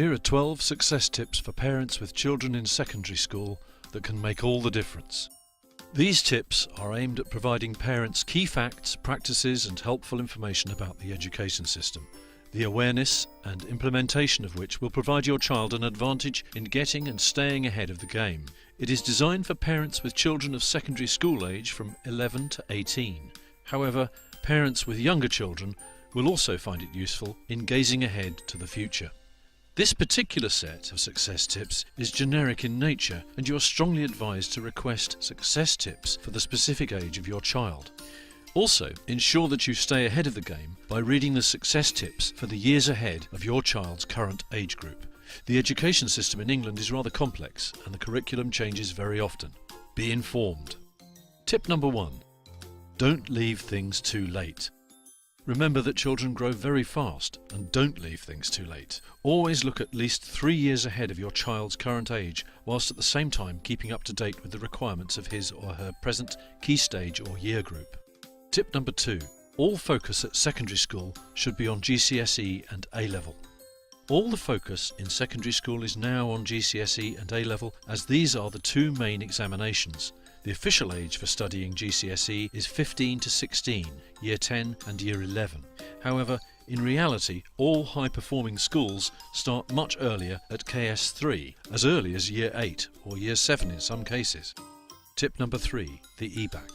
Here are 12 success tips for parents with children in secondary school that can make all the difference. These tips are aimed at providing parents key facts, practices and helpful information about the education system, the awareness and implementation of which will provide your child an advantage in getting and staying ahead of the game. It is designed for parents with children of secondary school age from 11 to 18. However, parents with younger children will also find it useful in gazing ahead to the future. This particular set of success tips is generic in nature, and you are strongly advised to request success tips for the specific age of your child. Also, ensure that you stay ahead of the game by reading the success tips for the years ahead of your child's current age group. The education system in England is rather complex and the curriculum changes very often. Be informed. Tip number 1. Don't leave things too late. Remember that children grow very fast, and don't leave things too late. Always look at least 3 years ahead of your child's current age, whilst at the same time keeping up to date with the requirements of his or her present key stage or year group. Tip number 2. All focus at secondary school should be on GCSE and A-level. All the focus in secondary school is now on GCSE and A-level, as these are the two main examinations. The official age for studying GCSE is 15 to 16, Year 10 and Year 11. However, in reality, all high-performing schools start much earlier at KS3, as early as Year 8 or Year 7 in some cases. Tip number 3. The EBAC.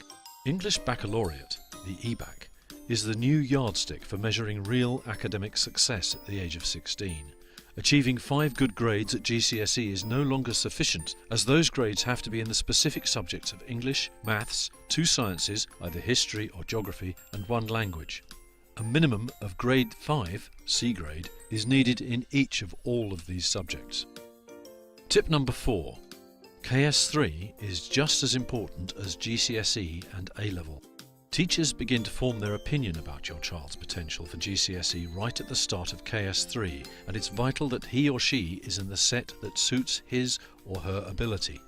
English Baccalaureate, the EBAC, is the new yardstick for measuring real academic success at the age of 16. Achieving 5 good grades at GCSE is no longer sufficient, as those grades have to be in the specific subjects of English, maths, 2 sciences, either history or geography, and 1 language. A minimum of grade 5, C grade, is needed in each of all of these subjects. Tip number 4. KS3 is just as important as GCSE and A-level. Teachers begin to form their opinion about your child's potential for GCSE right at the start of KS3, and it's vital that he or she is in the set that suits his or her ability.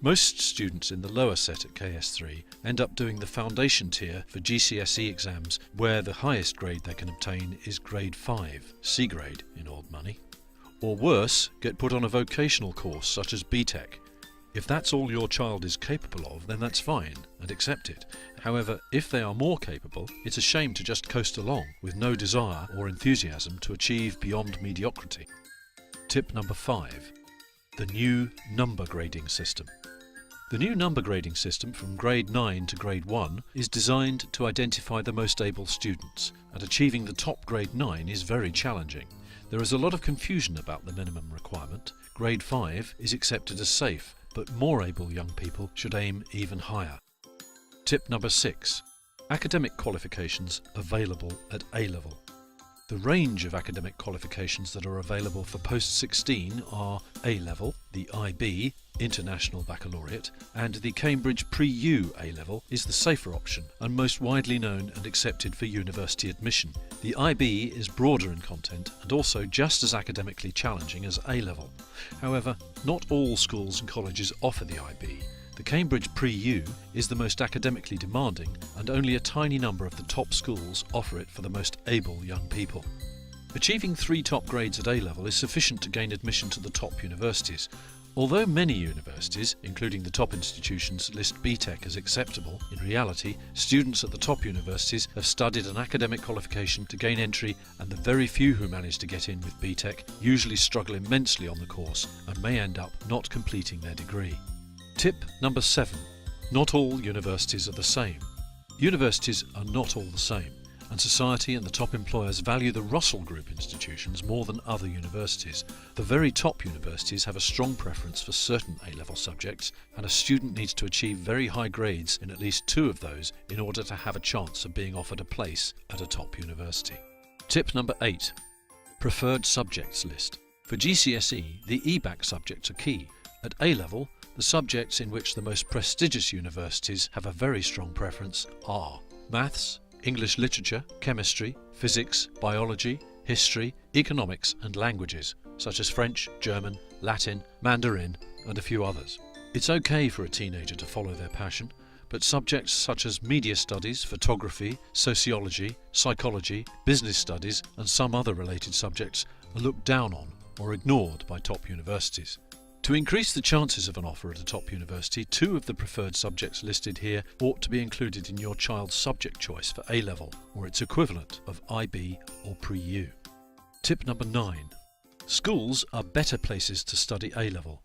Most students in the lower set at KS3 end up doing the foundation tier for GCSE exams, where the highest grade they can obtain is grade 5, C grade in old money. Or worse, get put on a vocational course such as BTEC. If that's all your child is capable of, then that's fine and accept it. However, if they are more capable, it's a shame to just coast along with no desire or enthusiasm to achieve beyond mediocrity. Tip number 5. The new number grading system. The new number grading system from grade 9 to grade 1 is designed to identify the most able students, and achieving the top grade 9 is very challenging. There is a lot of confusion about the minimum requirement. Grade 5 is accepted as safe, but more able young people should aim even higher. Tip number 6. Academic qualifications available at A-level. The range of academic qualifications that are available for post-16 are A-level, the IB, International Baccalaureate, and the Cambridge Pre-U A-level is the safer option and most widely known and accepted for university admission. The IB is broader in content and also just as academically challenging as A-level. However, not all schools and colleges offer the IB. The Cambridge Pre-U is the most academically demanding, and only a tiny number of the top schools offer it for the most able young people. Achieving 3 top grades at A-level is sufficient to gain admission to the top universities. Although many universities, including the top institutions, list BTEC as acceptable, in reality, students at the top universities have studied an academic qualification to gain entry, and the very few who manage to get in with BTEC usually struggle immensely on the course and may end up not completing their degree. Tip number 7. Not all universities are the same. Universities are not all the same, and society and the top employers value the Russell Group institutions more than other universities. The very top universities have a strong preference for certain A-level subjects, and a student needs to achieve very high grades in at least 2 of those in order to have a chance of being offered a place at a top university. Tip number 8. Preferred subjects list. For GCSE, the EBAC subjects are key. At A-level, the subjects in which the most prestigious universities have a very strong preference are maths, English literature, chemistry, physics, biology, history, economics and languages, such as French, German, Latin, Mandarin and a few others. It's okay for a teenager to follow their passion, but subjects such as media studies, photography, sociology, psychology, business studies and some other related subjects are looked down on or ignored by top universities. To increase the chances of an offer at a top university, 2 of the preferred subjects listed here ought to be included in your child's subject choice for A-level or its equivalent of IB or Pre-U. Tip number 9. Schools are better places to study A-level,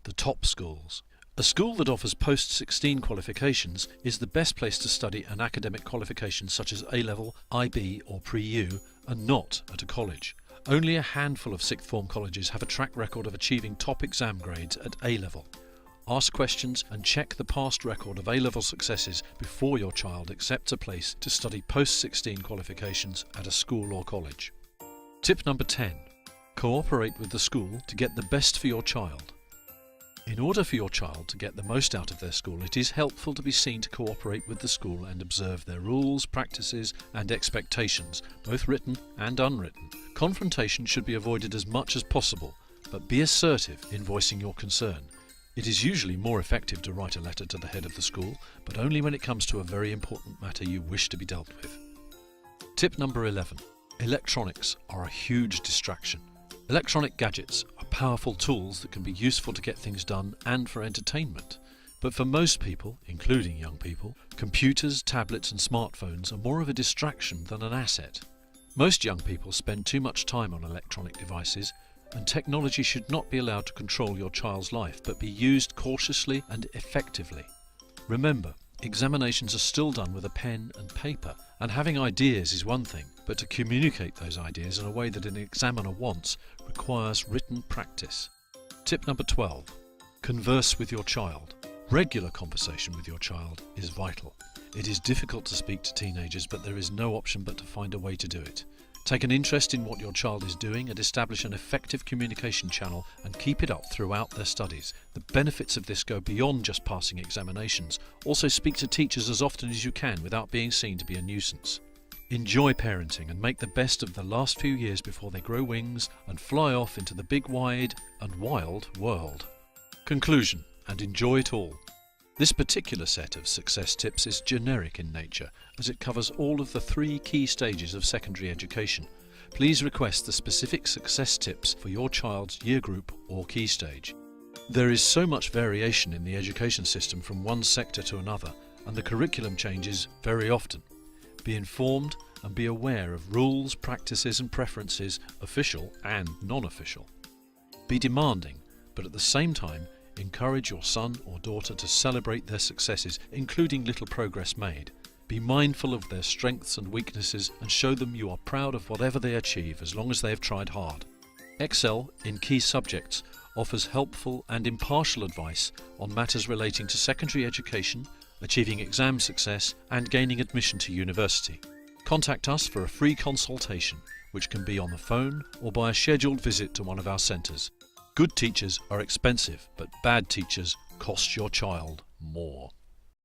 the top schools. A school that offers post-16 qualifications is the best place to study an academic qualification such as A-level, IB or Pre-U, and not at a college. Only a handful of sixth form colleges have a track record of achieving top exam grades at A-level. Ask questions and check the past record of A-level successes before your child accepts a place to study post-16 qualifications at a school or college. Tip number 10. Cooperate with the school to get the best for your child. In order for your child to get the most out of their school, it is helpful to be seen to cooperate with the school and observe their rules, practices and expectations, both written and unwritten. Confrontation should be avoided as much as possible, but be assertive in voicing your concern. It is usually more effective to write a letter to the head of the school, but only when it comes to a very important matter you wish to be dealt with. Tip number 11. Electronics are a huge distraction. Electronic gadgets are powerful tools that can be useful to get things done and for entertainment. But for most people, including young people, computers, tablets and smartphones are more of a distraction than an asset. Most young people spend too much time on electronic devices, and technology should not be allowed to control your child's life, but be used cautiously and effectively. Remember, examinations are still done with a pen and paper, and having ideas is one thing, but to communicate those ideas in a way that an examiner wants requires written practice. Tip number 12. Converse with your child. Regular conversation with your child is vital. It is difficult to speak to teenagers, but there is no option but to find a way to do it. Take an interest in what your child is doing and establish an effective communication channel and keep it up throughout their studies. The benefits of this go beyond just passing examinations. Also speak to teachers as often as you can without being seen to be a nuisance. Enjoy parenting and make the best of the last few years before they grow wings and fly off into the big, wide and wild world. Conclusion, and enjoy it all. This particular set of success tips is generic in nature, as it covers all of the 3 key stages of secondary education. Please request the specific success tips for your child's year group or key stage. There is so much variation in the education system from one sector to another, and the curriculum changes very often. Be informed and be aware of rules, practices and preferences, official and non-official. Be demanding, but at the same time, encourage your son or daughter to celebrate their successes, including little progress made. Be mindful of their strengths and weaknesses and show them you are proud of whatever they achieve as long as they have tried hard. Excel in Key Subjects offers helpful and impartial advice on matters relating to secondary education, achieving exam success and gaining admission to university. Contact us for a free consultation, which can be on the phone or by a scheduled visit to one of our centres. Good teachers are expensive, but bad teachers cost your child more.